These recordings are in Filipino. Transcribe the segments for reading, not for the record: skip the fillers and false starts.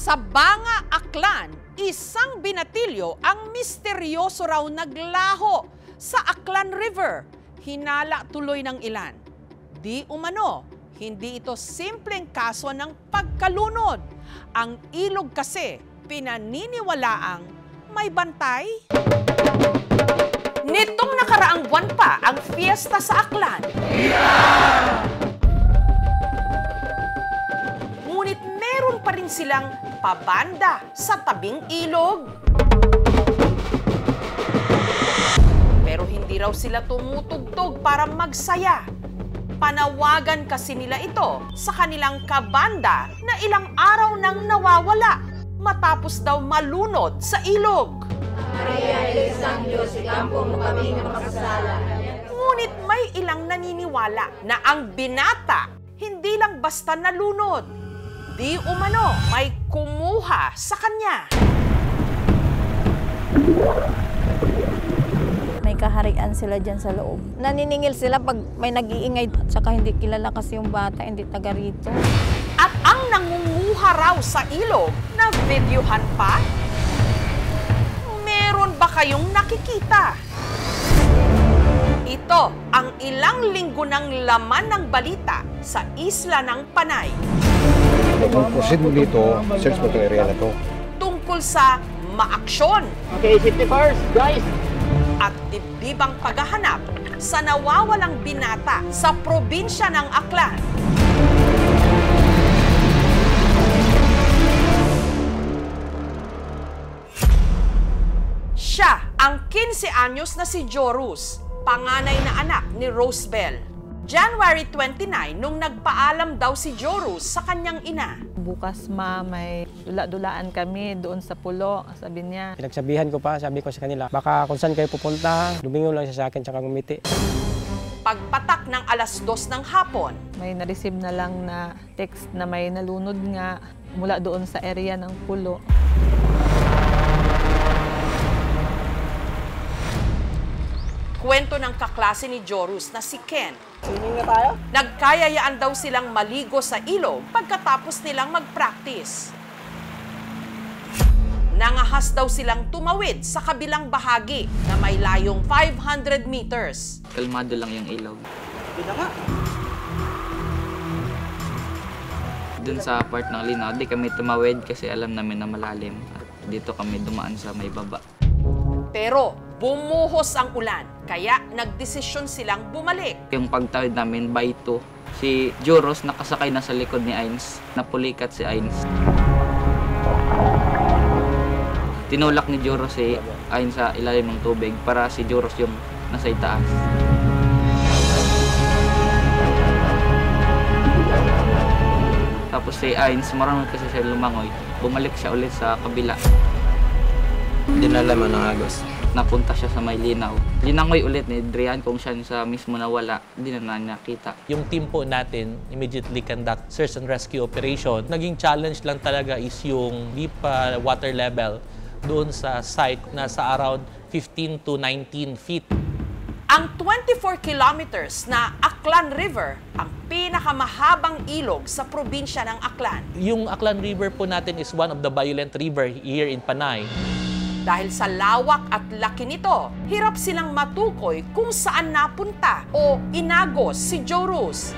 Sa Banga, Aklan, isang binatilyo ang misteryoso raw naglaho sa Aklan River. Hinala tuloy ng ilan. Di umano, hindi ito simpleng kaso ng pagkalunod. Ang ilog kasi pinaniniwalaang may bantay. Nitong nakaraang buwan pa ang fiesta sa Aklan. Ngunit meron pa rin silang pabanda sa tabing ilog. Pero hindi raw sila tumutugtog para magsaya. Panawagan kasi nila ito sa kanilang kabanda na ilang araw nang nawawala matapos daw malunod sa ilog. Ngunit may ilang naniniwala na ang binata hindi lang basta nalunod. Di umano may kumuha sa kanya. May kaharian sila dyan sa loob. Naniningil sila pag may nag-iingay at saka hindi kilala kasi yung bata, hindi taga rito. At ang nangunguha raw sa ilog na videohan pa? Meron ba kayong nakikita? Ito ang ilang linggo ng laman ng balita sa isla ng Panay. Ang proceed dito, search mo itong area na to. Tungkol sa maaksyon. Okay, safety first, guys. At dibdibang paghahanap sa nawawalang binata sa probinsya ng Aklan. Siya ang 15 anyos na si Jorus, panganay na anak ni Rosebel. January 29 nung nagpaalam daw si Jorus sa kanyang ina. Bukas may dula-dulaan kami doon sa pulo, sabi niya. Pinagsabihan ko pa, sabi ko sa kanila, baka kung saan kayo pupunta, lumingon lang siya sa akin tsaka ngumiti. Pagpatak ng 2:00 ng hapon, May na-receive na lang na text na may nalunod nga mula doon sa area ng pulo. kwento ng kaklase ni Jorus na si Ken. Swimming na tayo? Nagkayayaan daw silang maligo sa ilog pagkatapos nilang mag-practice. Nangahas daw silang tumawid sa kabilang bahagi na may layong 500 meters. Kalmado lang yung ilog. Hindi na nga. Dun sa part ng linaw, di kami tumawid kasi alam namin na malalim. At dito kami dumaan sa may baba. Pero bumuhos ang ulan, kaya nagdesisyon silang bumalik. Yung pagtawid namin by 2, si Joros nakasakay na sa likod ni Ains. Napulikat si Ains. Tinulak ni Joros si Ains sa ilalim ng tubig para si Joros yung nasa itaas. Tapos si Ains, marunong kasi siya lumangoy. Bumalik siya ulit sa kabila. Dinalaman ng agos. Napunta siya sa may linaw. Linangoy ulit ni Drian kung siya sa mismo nawala. Hindi na nakita. Yung team po natin immediately conduct search and rescue operation. Naging challenge lang talaga is yung deep water level doon sa site na sa around 15 to 19 feet. Ang 24 kilometers na Aklan River ang pinakamahabang ilog sa probinsya ng Aklan. Yung Aklan River po natin is one of the violent river here in Panay. Dahil sa lawak at laki nito, hirap silang matukoy kung saan napunta o inagos si Joros.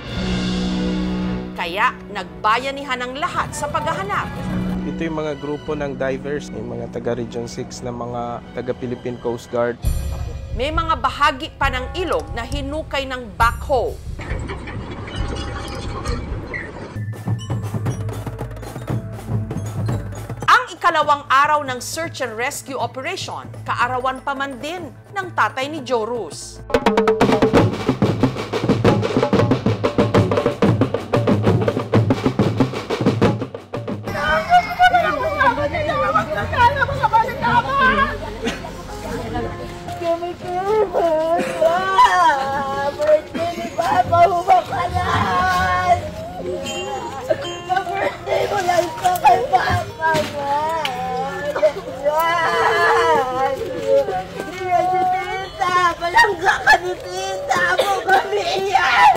Kaya nagbayanihan ang lahat sa paghahanap. Ito yung mga grupo ng divers, yung mga taga Region 6 na mga taga Philippine Coast Guard. May mga bahagi pa ng ilog na hinukay ng backhoe. Ang ikalawang araw ng search and rescue operation, kaarawan pa man din ng tatay ni Joros. Birthday ni Papa, humakalan! Pa-birthday mo lang sa kay Papa, man! Hindi na si Tita! Palangga ka ni Tita! Mo kami iyan!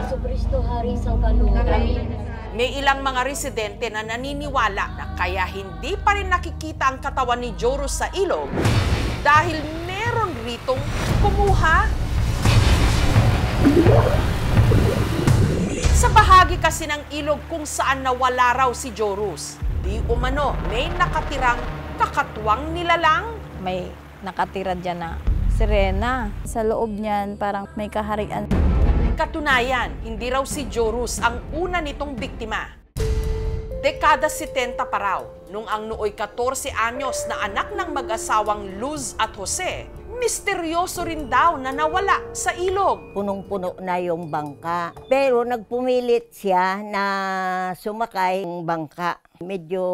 Jesu Cristo, Hari sang Kalungan. May ilang mga residente na naniniwala na kaya hindi pa rin nakikita ang katawan ni Joros sa ilog dahil meron ritong kumuha. Sa bahagi kasi ng ilog kung saan nawala raw si Joros, di umano may nakatirang kakatwang nilalang. May nakatira dyan na sirena. Sa loob niyan, parang may kaharian. Katunayan, hindi raw si Joros ang una nitong biktima. Dekada 70 pa raw, nung ang nooy 14 anyos na anak ng mag-asawang Luz at Jose, misteryoso rin daw na nawala sa ilog. Punong-puno na yung bangka. Pero nagpumilit siya na sumakay ng bangka. Medyo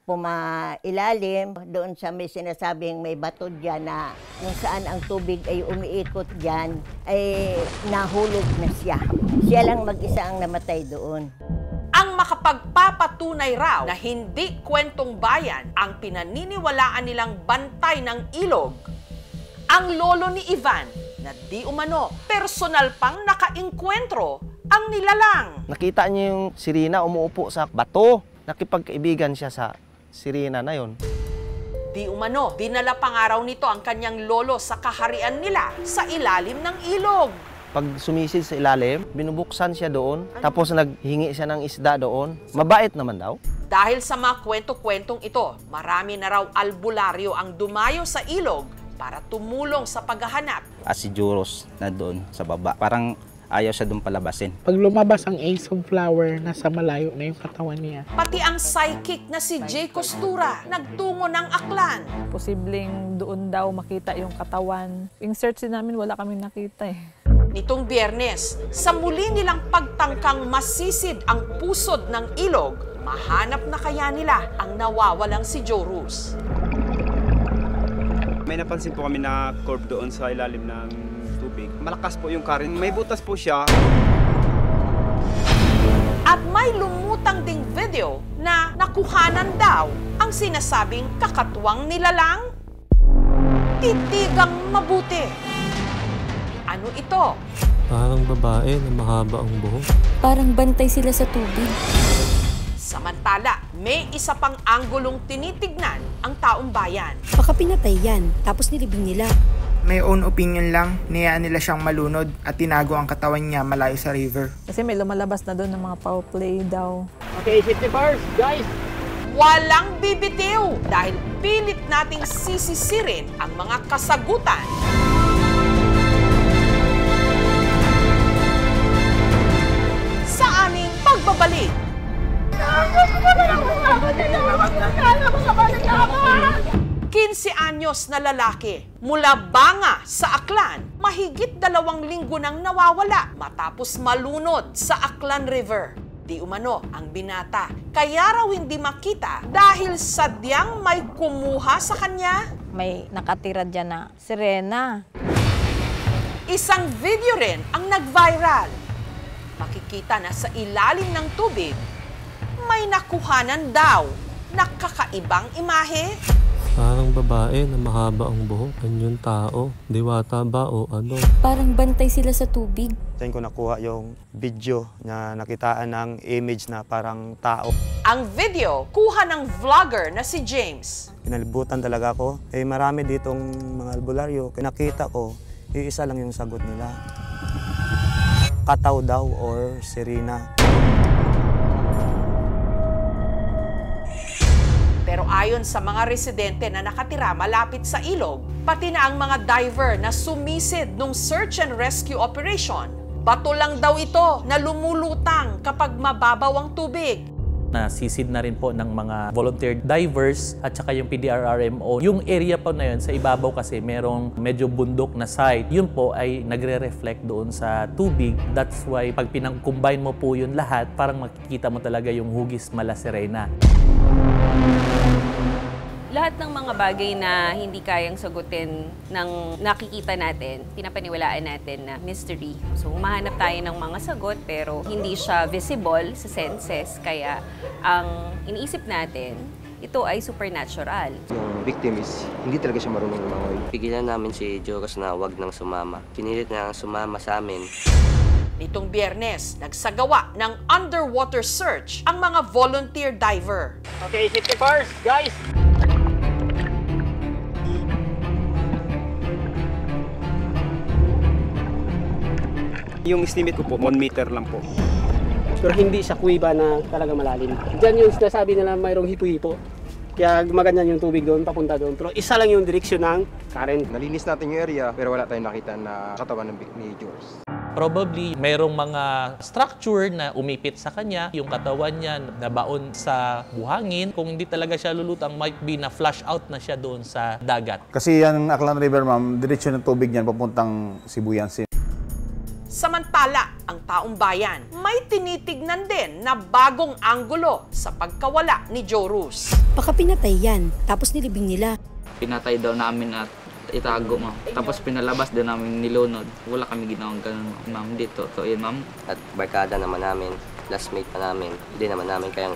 pumailalim doon sa may sinasabing may bato dyan na kung saan ang tubig ay umiikot dyan, ay nahulog na siya. Siya lang mag-isa ang namatay doon. Ang makapagpapatunay raw na hindi kwentong bayan ang pinaniniwalaan nilang bantay ng ilog, ang lolo ni Ivan na di umano personal pang nakainkwentro ang nilalang. Nakita niya yung sirena umuupo sa bato. Nakipagkaibigan siya sa sirena na yon. Di umano, dinala pangaraw nito ang kanyang lolo sa kaharian nila sa ilalim ng ilog. Pag sumisid sa ilalim, binubuksan siya doon, tapos naghingi siya ng isda doon. Mabait naman daw. Dahil sa mga kwento-kwentong ito, marami na raw albularyo ang dumayo sa ilog para tumulong sa paghahanap. Si Joros na doon sa baba. Parang ayaw siya doon palabasin. Pag lumabas ang Ace of Flower, nasa malayo na yung katawan niya. Pati ang psychic na si Jay Costura, nagtungo ng Aklan. Posibleng doon daw makita yung katawan. Yung search din namin, wala kami nakita eh. Nitong Biyernes, sa muli nilang pagtangkang masisid ang pusod ng ilog, mahanap na kaya nila ang nawawalang si Joros. May napansin po kami na curve doon sa ilalim ng tubig. Malakas po yung current. May butas po siya. At may lumutang ding video na nakuhanan daw ang sinasabing kakatwang nilalang. Titigang mabuti. Ano ito? Parang babae na mahaba ang buhok. Parang bantay sila sa tubig. Samantala, may isa pang anggulong tinitignan ang taong bayan. Baka pinatay yan, tapos nilibing nila. May own opinion lang, niyaan nila siyang malunod at tinago ang katawan niya malayo sa river. Kasi may lumalabas na doon ng mga foul play daw. Okay, safety first, guys! Walang bibitiw dahil pilit nating sisisirin ang mga kasagutan. Sa aming pagbabalik. 15 anyos na lalaki mula Banga sa Aklan, mahigit 2 linggo nang nawawala matapos malunod sa Aklan River. Di umano ang binata, kaya raw hindi makita dahil sadyang may kumuha sa kanya. May nakatira dyan na sirena. Isang video rin ang nag-viral. Makikita na sa ilalim ng tubig, may nakuhanan daw na kakaibang imahe. Parang babae na mahaba ang buhok. Anyong tao? Diwata ba o ano? Parang bantay sila sa tubig. Diyan ko nakuha yung video na nakitaan ng image na parang tao. Ang video, kuha ng vlogger na si James. Pinalibutan talaga ako. Marami ditong mga albularyo. Nakita ko, iisa lang yung sagot nila. Kataw daw or sirena. Pero ayon sa mga residente na nakatira malapit sa ilog, pati na ang mga diver na sumisid nung search and rescue operation, bato lang daw ito na lumulutang kapag mababaw ang tubig. Nasisid na rin po ng mga volunteer divers at saka yung PDRRMO. Yung area po na yun, sa ibabaw kasi merong medyo bundok na site. Yun po ay nagre-reflect doon sa tubig. That's why pag pinang-combine mo po yun lahat, parang makikita mo talaga yung hugis mala sirena. Lahat ng mga bagay na hindi kayang sagutin ng nakikita natin, pinapaniwalaan natin na mystery. So, humahanap tayo ng mga sagot pero hindi siya visible sa senses. Kaya, ang iniisip natin, ito ay supernatural. Yung victim is hindi talaga siya marunong lumangoy. Pigilan namin si Joros na wag nang sumama. Pinilit na sumama sa amin. Nitong Biyernes, nagsagawa ng underwater search ang mga volunteer diver. Okay, safety first, guys! Yung estimate ko po, 1 meter lang po. Pero hindi siya kuwiba na talaga malalim. Diyan yung sinasabi nila mayroong hipo-hipo. Kaya gumaganyan yung tubig doon, papunta doon. Pero isa lang yung direksyon ng current. Nalinis natin yung area pero wala tayong nakita na katawan ni George. Probably mayroong mga structure na umipit sa kanya, yung katawan niya nabaon sa buhangin. Kung hindi talaga siya lulutang, might be na flush out na siya doon sa dagat. Kasi yan Aklan River, ma'am, diretsyo ng tubig niyan papuntang Sibuyan. Samantala, ang taong bayan may tinitignan din na bagong anggulo sa pagkawala ni Jorus. Baka pinatay yan, tapos nilibing nila. Pinatay daw namin at itago, ma'am. Tapos pinalabas din namin nilunod. Wala kami ginawang ganun, ma'am, dito. So, yun, ma'am. At barkada naman namin, classmate pa namin. Hindi naman namin kayang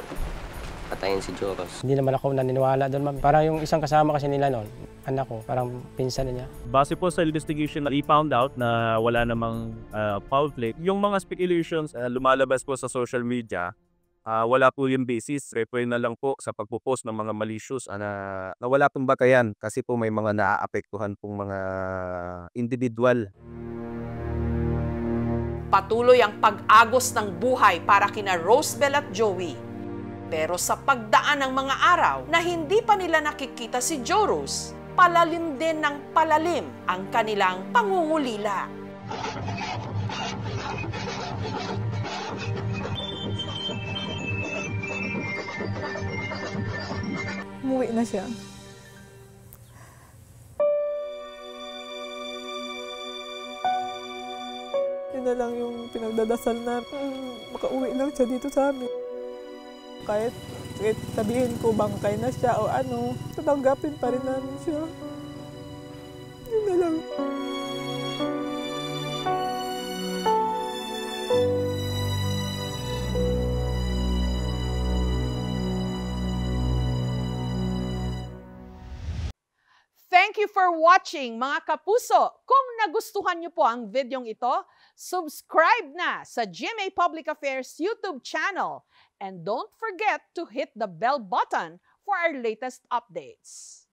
patayin si Joros. Hindi naman ako naniniwala doon, ma'am. Parang yung isang kasama kasi nila noon, anak ko, parang pinsan niya. Base po sa investigation, we found out na wala namang foul play. Yung mga speculations lumalabas po sa social media, wala po yung basis. Refer na lang po sa pagpo-post ng mga malicious na wala pong batayan kasi po may mga naaapektuhan pong mga individual. Patuloy ang pag-agos ng buhay para kina Rosebel at Joey. Pero sa pagdaan ng mga araw na hindi pa nila nakikita si Jorus, palalim din ng palalim ang kanilang pangungulila. Umuwi na siya. Yun na lang yung pinagdadasal na makauwi lang siya dito sa amin. Kahit sabihin ko bangkay na siya o ano, tatanggapin pa rin namin siya. Yun na lang. Thank you for watching, mga kapuso. Kung nagustuhan niyo po ang videong ito, subscribe na sa GMA Public Affairs YouTube channel. And don't forget to hit the bell button for our latest updates.